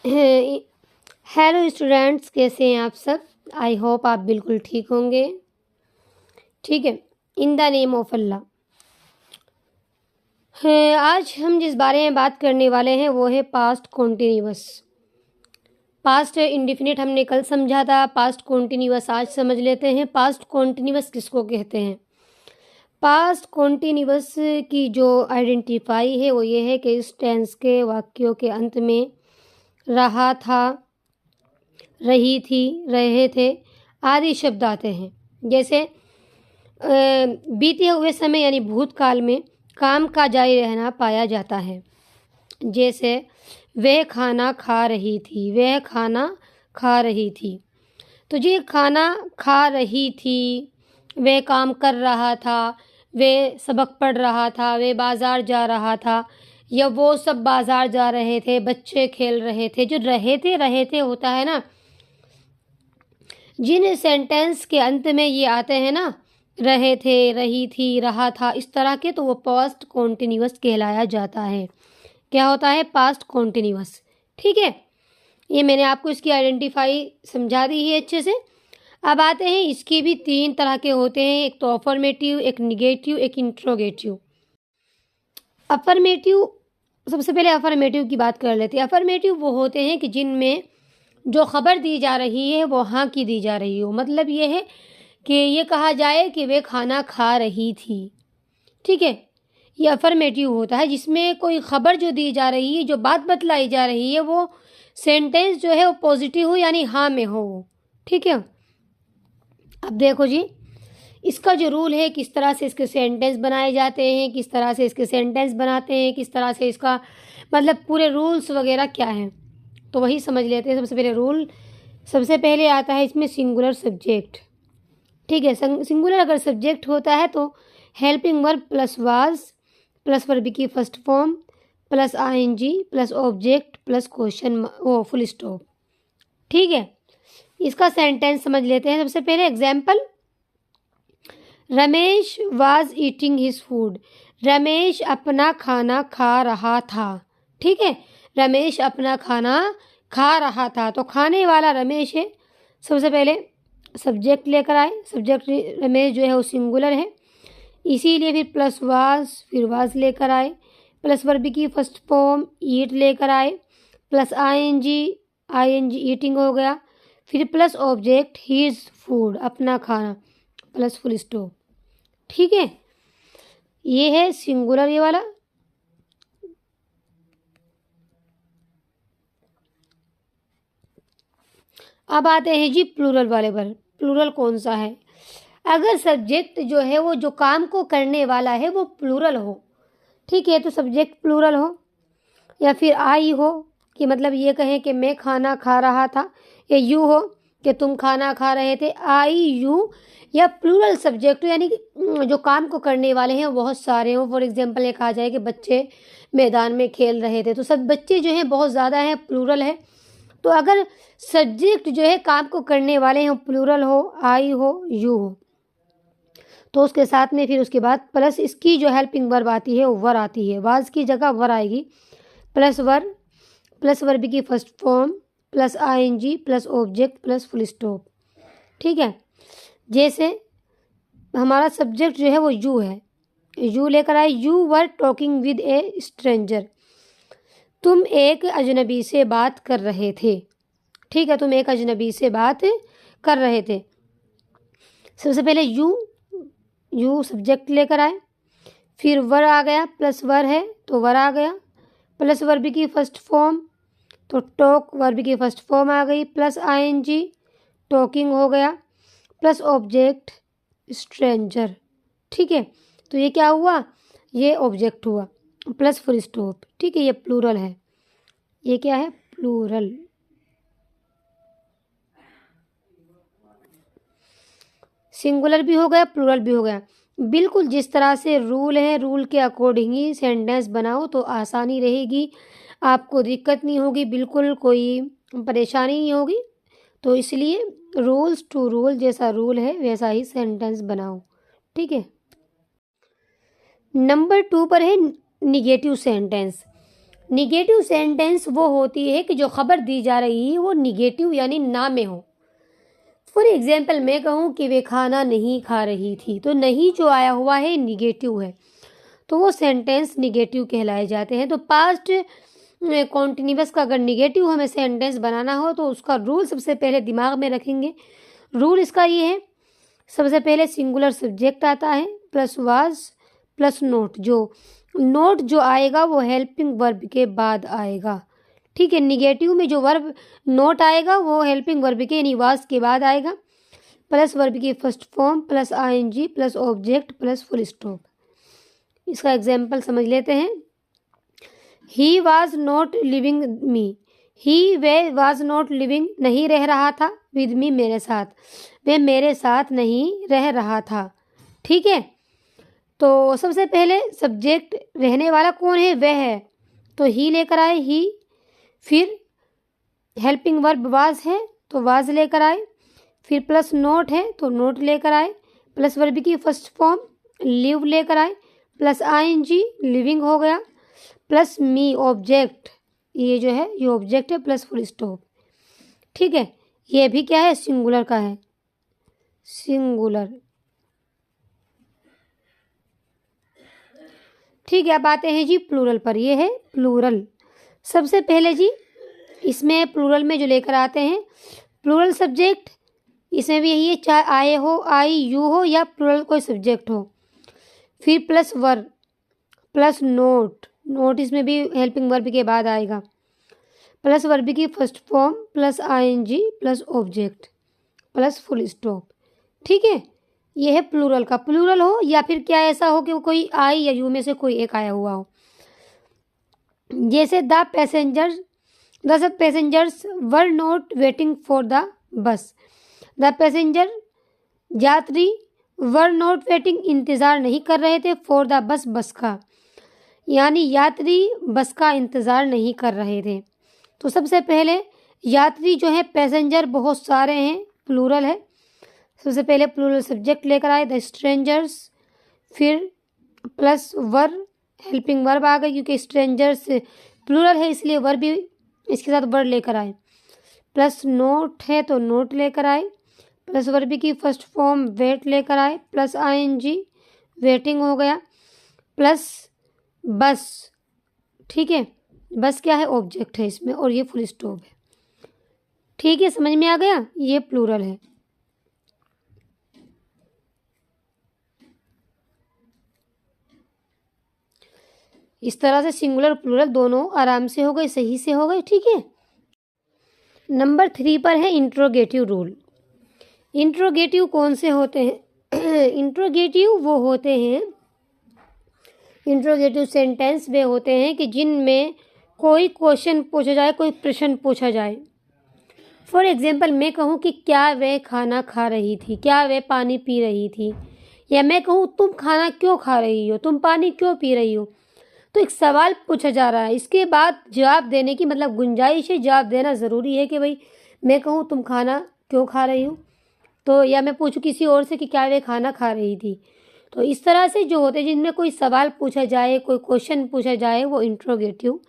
Hello students, कैसे हैं आप सब। आई होप आप बिल्कुल ठीक होंगे। ठीक है, इन द नेम ऑफ अल्लाह। आज हम जिस बारे में बात करने वाले हैं वो है पास्ट कॉन्टिन्यूअस। पास्ट इंडिफिनिट हमने कल समझा था, पास्ट कॉन्टिन्यूअस आज समझ लेते हैं। पास्ट कॉन्टिन्यूअस किसको कहते हैं? पास्ट कॉन्टिन्यूअस की जो आइडेंटिफाई है वो ये है कि इस टेंस के वाक्यों के अंत में रहा था, रही थी, रहे थे आदि शब्द आते हैं। जैसे बीते हुए समय यानी भूतकाल में काम का जारी रहना पाया जाता है। जैसे वह खाना खा रही थी, वह खाना खा रही थी। तो ये खाना खा रही थी, वह काम कर रहा था, वह सबक पढ़ रहा था, वह बाज़ार जा रहा था, या वो सब बाज़ार जा रहे थे, बच्चे खेल रहे थे। जो रहे थे होता है ना, जिन सेंटेंस के अंत में ये आते हैं ना, रहे थे, रही थी, रहा था, इस तरह के, तो वो पास्ट कॉन्टिन्यूअस कहलाया जाता है। क्या होता है? Past continuous. ठीक है, ये मैंने आपको इसकी आइडेंटिफाई समझा दी है अच्छे से। अब आते हैं, इसके भी 3 तरह के होते हैं, एक तो अफर्मेटिव, एक निगेटिव, एक इंट्रोगेटिव। अफर्मेटिव, सबसे पहले अफर्मेटिव की बात कर लेते हैं। अफर्मेटिव वो होते हैं कि जिनमें जो खबर दी जा रही है वो हाँ की दी जा रही हो। मतलब ये है कि ये कहा जाए कि वे खाना खा रही थी। ठीक है, ये अफर्मेटिव होता है जिसमें कोई खबर जो दी जा रही है, जो बात बतलाई जा रही है, वो सेंटेंस जो है वो पॉजिटिव हो यानी हाँ में हो। ठीक है, अब देखो जी, इसका जो रूल है, किस तरह से इसके सेंटेंस बनाए जाते हैं, किस तरह से इसके सेंटेंस बनाते हैं, किस तरह से इसका मतलब पूरे रूल्स वगैरह क्या हैं, तो वही समझ लेते हैं। सबसे पहले रूल, सबसे पहले आता है इसमें सिंगुलर सब्जेक्ट। ठीक है, सिंगुलर अगर सब्जेक्ट होता है तो helping verb plus was plus verb की first form plus ING plus object plus question or full stop. ठीक है, इसका सेंटेंस समझ लेते हैं। सबसे पहले example, Ramesh was eating his food. Ramesh अपना खाना खा रहा था। ठीक है, रमेश अपना खाना खा रहा था, तो खाने वाला रमेश है। सबसे पहले सब्जेक्ट लेकर आए, सब्जेक्ट रमेश जो है वो सिंगुलर है, इसीलिए फिर प्लस वाज, फिर वाज लेकर आए, प्लस वर्ब की फर्स्ट फॉर्म ईट लेकर आए, प्लस आईएनजी, आईएनजी ईटिंग हो गया, फिर प्लस ऑब्जेक्ट हिज फूड, अपना खाना, प्लस फुल स्टॉप। ठीक है, ये है सिंगुलर ये वाला। अब आते हैं जी प्लूरल वाले पर। प्लूरल कौन सा है? अगर सब्जेक्ट जो है वो जो काम को करने वाला है वो प्लूरल हो, ठीक है, तो सब्जेक्ट प्लूरल हो, या फिर आई हो कि मतलब ये कहें कि मैं खाना खा रहा था, या यू हो कि तुम खाना खा रहे थे, आई यू, या प्लूरल सब्जेक्ट यानी कि जो काम को करने वाले हैं बहुत सारे हों। फॉर एग्जांपल ये कहा जाए कि बच्चे मैदान में खेल रहे थे, तो सब बच्चे जो हैं बहुत ज़्यादा हैं, प्लूरल है। तो अगर सब्जेक्ट जो है काम को करने वाले हैं प्लूरल हो, आई हो, यू हो, तो उसके साथ में फिर उसके बाद प्लस इसकी जो हेल्पिंग वर्ब आती है वो वर आती है। वाज की जगह वर आएगी, प्लस वर, प्लस वर्ब की first form plus ING plus object plus full stop. ठीक है, जैसे हमारा सब्जेक्ट जो है वो यू है, यू लेकर आए, you were talking with A stranger. तुम एक अजनबी से बात कर रहे थे। ठीक है, तुम एक अजनबी से बात कर रहे थे। सबसे पहले यू सब्जेक्ट लेकर आए, फिर वर आ गया, प्लस वर है तो वर आ गया, प्लस वर्ब की फर्स्ट फॉर्म तो टॉक, वर्ब की फर्स्ट फॉर्म आ गई, प्लस आईएनजी टॉकिंग हो गया, प्लस ऑब्जेक्ट स्ट्रेंजर। ठीक है, तो ये क्या हुआ? ये ऑब्जेक्ट हुआ, प्लस फुल स्टॉप। ठीक है, ये प्लूरल है। ये क्या है? प्लूरल। सिंगुलर भी हो गया, प्लूरल भी हो गया। बिल्कुल जिस तरह से रूल है, रूल के अकॉर्डिंग ही सेंटेंस बनाओ तो आसानी रहेगी, आपको दिक्कत नहीं होगी, बिल्कुल कोई परेशानी नहीं होगी। तो इसलिए रूल्स टू रूल, जैसा रूल है वैसा ही सेंटेंस बनाओ। ठीक है, नंबर 2 पर है निगेटिव सेंटेंस। निगेटिव सेंटेंस वो होती है कि जो खबर दी जा रही है वो निगेटिव यानी ना में हो। फॉर एग्जाम्पल मैं कहूँ कि वे खाना नहीं खा रही थी, तो नहीं जो आया हुआ है निगेटिव है, तो वो सेंटेंस निगेटिव कहलाए जाते हैं। तो पास्ट कॉन्टिन्यूअस का अगर निगेटिव हमें सेंटेंस बनाना हो तो उसका रूल सबसे पहले दिमाग में रखेंगे। रूल इसका ये है, सबसे पहले सिंगुलर सब्जेक्ट आता है plus was plus not. Note जो आएगा वो हेल्पिंग वर्ब के बाद आएगा, ठीक है। निगेटिव में जो वर्ब नोट आएगा वो हेल्पिंग वर्ब के यानी वाज के बाद आएगा, प्लस वर्ब की first form plus ING plus object plus full stop. इसका एग्जाम्पल समझ लेते हैं। He was not living me, he way was not living नहीं रह रहा था, विद मी मेरे साथ, वे मेरे साथ नहीं रह रहा था, ठीक है। तो सबसे पहले सब्जेक्ट रहने वाला कौन है, वह है, तो ही लेकर आए ही। फिर हेल्पिंग वर्ब वाज है तो वाज लेकर आए, फिर प्लस नोट है तो नोट लेकर आए, प्लस वर्ब की फर्स्ट फॉर्म लिव लेकर आए, प्लस आईएनजी लिविंग हो गया, प्लस मी ऑब्जेक्ट, ये जो है ये ऑब्जेक्ट है, प्लस फुल स्टॉप, ठीक है। ये भी क्या है, सिंगुलर का है, सिंगुलर, ठीक है। अब आते हैं जी प्लूरल पर। ये है प्लूरल। सबसे पहले जी इसमें प्लूरल में जो लेकर आते हैं प्लूरल सब्जेक्ट, इसमें भी यही है, चाहे आए हो, आई, यू हो या प्लूरल कोई सब्जेक्ट हो। फिर plus verb plus not, not इसमें भी हेल्पिंग वर्ब के बाद आएगा, प्लस वर्ब की first form plus ING plus object plus full stop, ठीक है। यह है प्लूरल का। प्लूरल हो या फिर क्या ऐसा हो कि वो कोई आई या यू में से कोई एक आया हुआ हो, जैसे the passengers were not waiting for the bus, the passenger यात्री वर नॉट वेटिंग इंतज़ार नहीं कर रहे थे, फॉर द बस, बस का, यानी यात्री बस का इंतज़ार नहीं कर रहे थे। तो सबसे पहले यात्री जो है, पैसेंजर बहुत सारे हैं, प्लूरल है। सबसे पहले प्लूरल सब्जेक्ट लेकर आए द स्ट्रेंजर्स, फिर प्लस वर्ब हेल्पिंग वर्ब आ गई, क्योंकि स्ट्रेंजर्स प्लूरल है इसलिए वर्ब भी इसके साथ वर्ब लेकर आए, प्लस नोट है तो नोट लेकर आए, प्लस वर्ब की फर्स्ट फॉर्म वेट लेकर आए, प्लस आईएनजी वेटिंग हो गया, प्लस बस, ठीक है। बस क्या है, ऑब्जेक्ट है इसमें, और ये फुल स्टॉप है, ठीक है। समझ में आ गया, ये प्लूरल है। इस तरह से सिंगुलर प्लूरल दोनों आराम से हो गए, सही से हो गए, ठीक है। नंबर 3 पर है इंट्रोगेटिव रूल। इंट्रोगेटिव कौन से होते हैं? इंट्रोगेटिव वो होते हैं, इंट्रोगेटिव सेंटेंस वे होते हैं कि जिनमें कोई क्वेश्चन पूछा जाए, कोई प्रश्न पूछा जाए। फॉर एग्जाम्पल मैं कहूँ कि क्या वह खाना खा रही थी, क्या वह पानी पी रही थी, या मैं कहूँ तुम खाना क्यों खा रही हो, तुम पानी क्यों पी रही हो। तो एक सवाल पूछा जा रहा है, इसके बाद जवाब देने की मतलब गुंजाइश है, जवाब देना ज़रूरी है कि भाई मैं कहूँ तुम खाना क्यों खा रही हो, तो या मैं पूछूँ किसी और से कि क्या वे खाना खा रही थी। तो इस तरह से जो होते हैं जिनमें कोई सवाल पूछा जाए, कोई क्वेश्चन पूछा जाए, वो इंट्रोगेटिव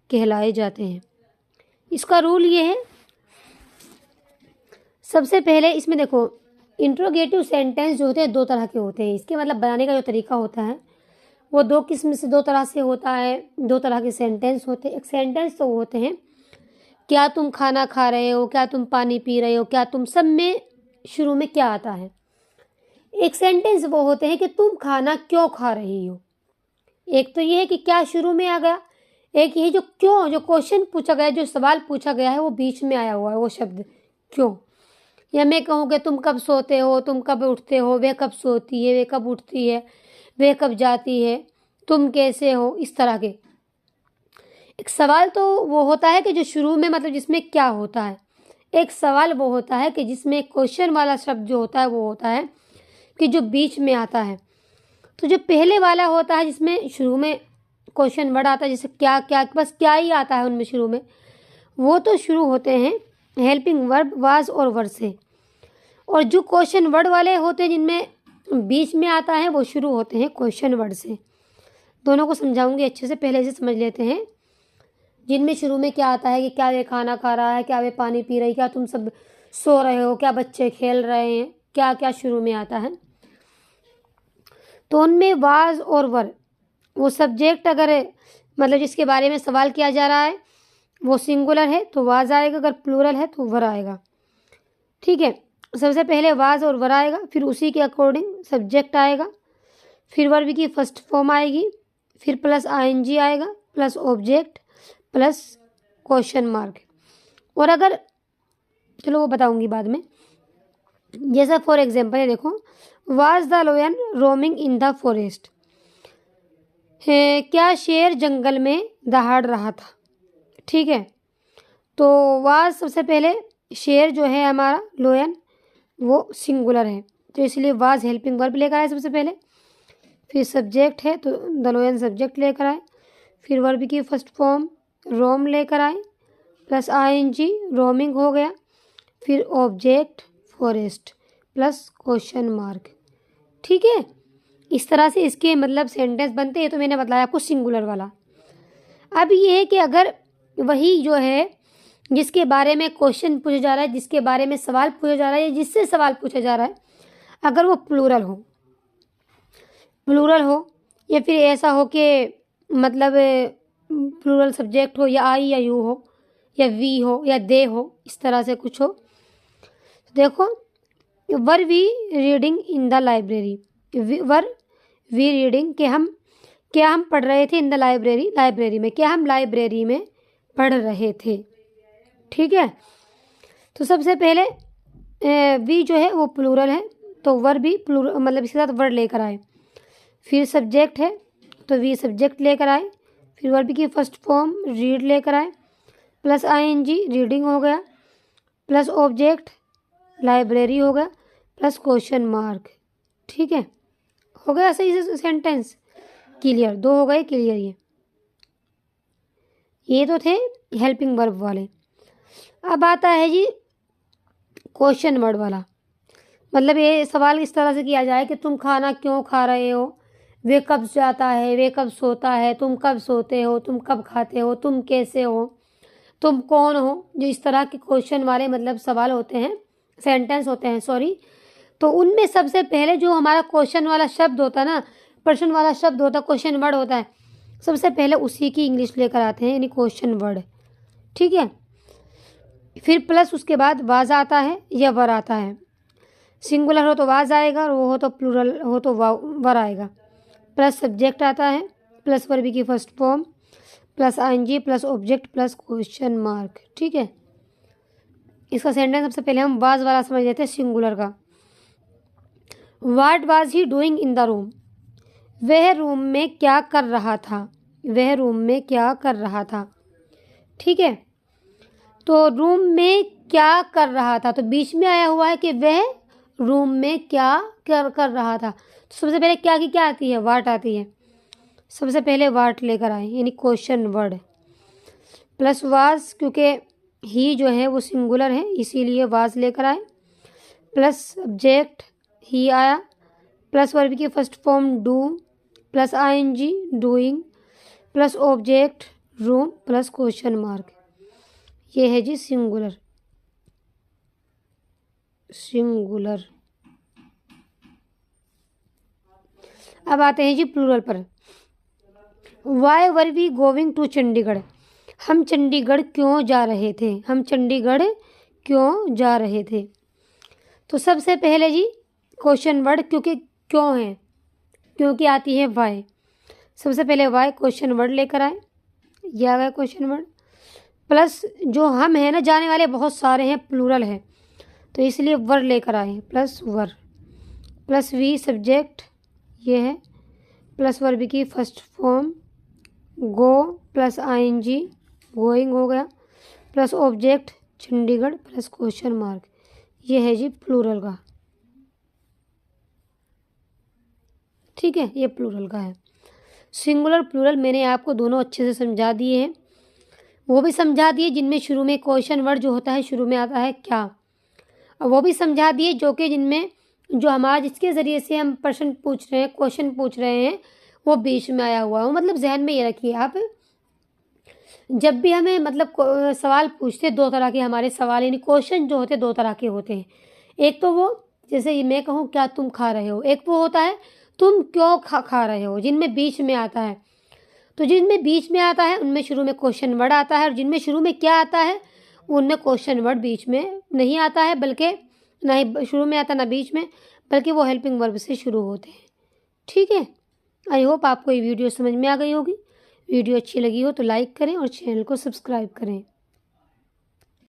कहलाए जाते हैं। इसका रूल ये है, सबसे पहले इसमें देखो इंट्रोगेटिव सेंटेंस जो होते हैं 2 तरह के होते हैं। इसके मतलब बनाने का जो तरीका होता है वो 2 किस्म से 2 तरह से होता है। 2 तरह के सेंटेंस होते हैं। एक सेंटेंस तो होते हैं क्या तुम खाना खा रहे हो, क्या तुम पानी पी रहे हो, क्या तुम, सब में शुरू में क्या आता है। एक सेंटेंस वो होते हैं कि तुम खाना क्यों खा रही हो। एक तो ये है कि क्या शुरू में आ गया, एक ये जो क्यों, जो क्वेश्चन पूछा गया, जो सवाल पूछा गया है वो बीच में आया हुआ है, वो शब्द क्यों। या मैं कहूँ कि तुम कब सोते हो, तुम कब उठते हो, वे कब सोती है, वे कब उठती है, वे कब जाती है, तुम कैसे हो, इस तरह के। एक सवाल तो वो होता है कि जो शुरू में मतलब जिसमें क्या होता है। एक सवाल वो होता है कि जिसमें क्वेश्चन वाला शब्द जो होता है वो होता है कि जो बीच में आता है। तो जो पहले वाला होता है जिसमें शुरू में क्वेश्चन वर्ड आता है, जैसे क्या क्या, बस क्या ही आता है उनमें शुरू में, वो तो शुरू होते हैं हेल्पिंग वर्ब वाज और वर से। और जो क्वेश्चन वर्ड वाले होते हैं जिनमें बीच में आता है वो शुरू होते हैं क्वेश्चन वर्ड से। दोनों को समझाऊंगी अच्छे से, पहले से समझ लेते हैं। जिनमें शुरू में क्या आता है कि क्या वे खाना खा रहा है, क्या वे पानी पी रही है, क्या तुम सब सो रहे हो, क्या बच्चे खेल रहे हैं, क्या क्या शुरू में आता है। तो उनमें वाज और वर, वो सब्जेक्ट अगर मतलब जिसके बारे में सवाल किया जा रहा है वो सिंगुलर है तो वाज आएगा, अगर प्लूरल है तो वर आएगा। ठीक है, सबसे पहले वाज और वर आएगा, फिर उसी के अकॉर्डिंग सब्जेक्ट आएगा, फिर वर्ब की फर्स्ट फॉर्म आएगी, फिर प्लस आईएनजी आएगा, plus object, plus question mark. और अगर चलो वो बताऊंगी बाद में। जैसा फॉर एग्जाम्पल है, देखो was the lion roaming in the forest, क्या शेर जंगल में दहाड़ रहा था। ठीक है, तो वाज सबसे पहले, शेर जो है हमारा लायन वो सिंगुलर है तो इसलिए वाज हेल्पिंग वर्ब लेकर आए सबसे पहले, फिर सब्जेक्ट है तो द लायन सब्जेक्ट लेकर आए, फिर वर्ब की फर्स्ट फॉर्म रोम लेकर आए, प्लस आईएनजी रोमिंग हो गया, फिर object forest, plus question mark. ठीक है, इस तरह से इसके मतलब सेंटेंस बनते हैं। तो मैंने बताया आपको सिंगुलर वाला। अब ये है कि अगर वही जो है जिसके बारे में क्वेश्चन पूछा जा रहा है, जिसके बारे में सवाल पूछा जा रहा है या जिससे सवाल पूछा जा रहा है, अगर वो प्लूरल हो या फिर ऐसा हो कि मतलब प्लूरल सब्जेक्ट हो या आई या यू हो या वी हो या दे हो, इस तरह से कुछ हो। देखो were we reading in the library, were we reading कि हम क्या हम पढ़ रहे थे, इन द लाइब्रेरी लाइब्रेरी में, क्या हम लाइब्रेरी में पढ़ रहे थे। ठीक है, तो सबसे पहले वी जो है वो प्लूरल है तो वर भी प्लूरल मतलब इसके साथ वर्ड लेकर आए, फिर सब्जेक्ट है तो वी सब्जेक्ट लेकर आए, फिर वर्ब की फर्स्ट फॉर्म रीड लेकर आए, प्लस आईएनजी रीडिंग हो गया, प्लस ऑब्जेक्ट लाइब्रेरी हो गया, प्लस क्वेश्चन मार्क। ठीक है, हो गया सही से सेंटेंस क्लियर, दो हो गए क्लियर। ये तो थे हेल्पिंग वर्ब वाले। अब आता है जी क्वेश्चन वर्ड वाला, मतलब ये सवाल इस तरह से किया जाए कि तुम खाना क्यों खा रहे हो, वे कब जाता है, वे कब सोता है, तुम कब सोते हो, तुम कब खाते हो, तुम कैसे हो, तुम कौन हो। जो इस तरह के क्वेश्चन वाले मतलब सवाल होते हैं, सेंटेंस होते हैं सॉरी, तो उनमें सबसे पहले जो हमारा क्वेश्चन वाला शब्द होता है ना, प्रश्न वाला शब्द होता है, क्वेश्चन वर्ड होता है, सबसे पहले उसी की इंग्लिश लेकर आते हैं, यानी क्वेश्चन वर्ड। ठीक है, फिर प्लस उसके बाद वाज आता है या वर आता है। सिंगुलर हो तो वाज आएगा और वो हो तो प्लूरल हो तो वर आएगा। प्लस सब्जेक्ट आता है, प्लस वर्ब की first form, plus ING, plus object, plus question mark. ठीक है, इसका सेंटेंस सबसे पहले हम वाज वाला समझ लेते हैं सिंगुलर का। What was he doing in the room, वह रूम में क्या कर रहा था, वह रूम में क्या कर रहा था। ठीक है, तो रूम में क्या कर रहा था, तो बीच में आया हुआ है कि वह रूम में क्या कर रहा था। तो सबसे पहले क्या की क्या आती है, वाट आती है, सबसे पहले वाट लेकर आए यानी क्वेश्चन वर्ड, प्लस वाज क्योंकि ही जो है वो सिंगुलर है इसीलिए वाज लेकर आए, प्लस सब्जेक्ट ही आया, प्लस वर्ब की first form do, plus ING doing, plus object room, plus question mark. ये है जी सिंगुलर। अब आते हैं जी प्लूरल पर। Why were we going to Chandigarh, हम चंडीगढ़ क्यों जा रहे थे, हम चंडीगढ़ क्यों जा रहे थे। तो सबसे पहले जी क्वेश्चन वर्ड, क्योंकि क्यों है, क्योंकि आती है वाई, सबसे पहले वाई क्वेश्चन वर्ड लेकर आए, ये आ गया क्वेश्चन वर्ड, प्लस जो हम है ना जाने वाले बहुत सारे हैं, प्लूरल है तो इसलिए वर लेकर आए, plus were, plus we subject ये है, प्लस वर्ब की first form go, plus ING going हो गया, plus object Chandigarh, plus question mark. ये है जी प्लूरल का। ठीक है, ये प्लूरल का है। सिंगुलर प्लूरल मैंने आपको दोनों अच्छे से समझा दिए हैं, वो भी समझा दिए जिनमें शुरू में क्वेश्चन वर्ड जो होता है शुरू में आता है क्या, और वो भी समझा दिए जो कि जिनमें जो हमारा जिसके ज़रिए से हम प्रश्न पूछ रहे हैं, क्वेश्चन पूछ रहे हैं, वो बीच में आया हुआ हो। मतलब जहन में ये रखिए आप, जब भी हमें मतलब सवाल पूछते, दो तरह के हमारे सवाल यानी क्वेश्चन जो होते दो तरह के होते हैं। एक तो वो जैसे ये मैं कहूँ क्या तुम खा रहे हो, एक वो होता है तुम क्यों खा रहे हो, जिनमें बीच में आता है। तो जिनमें बीच में आता है उनमें शुरू में क्वेश्चन वर्ड आता है, और जिनमें शुरू में क्या आता है उनमें क्वेश्चन वर्ड बीच में नहीं आता है, बल्कि ना ही शुरू में आता ना बीच में, बल्कि वो हेल्पिंग वर्ब से शुरू होते हैं। ठीक है, आई होप आपको ये वीडियो समझ में आ गई होगी। वीडियो अच्छी लगी हो तो लाइक करें और चैनल को सब्सक्राइब करें।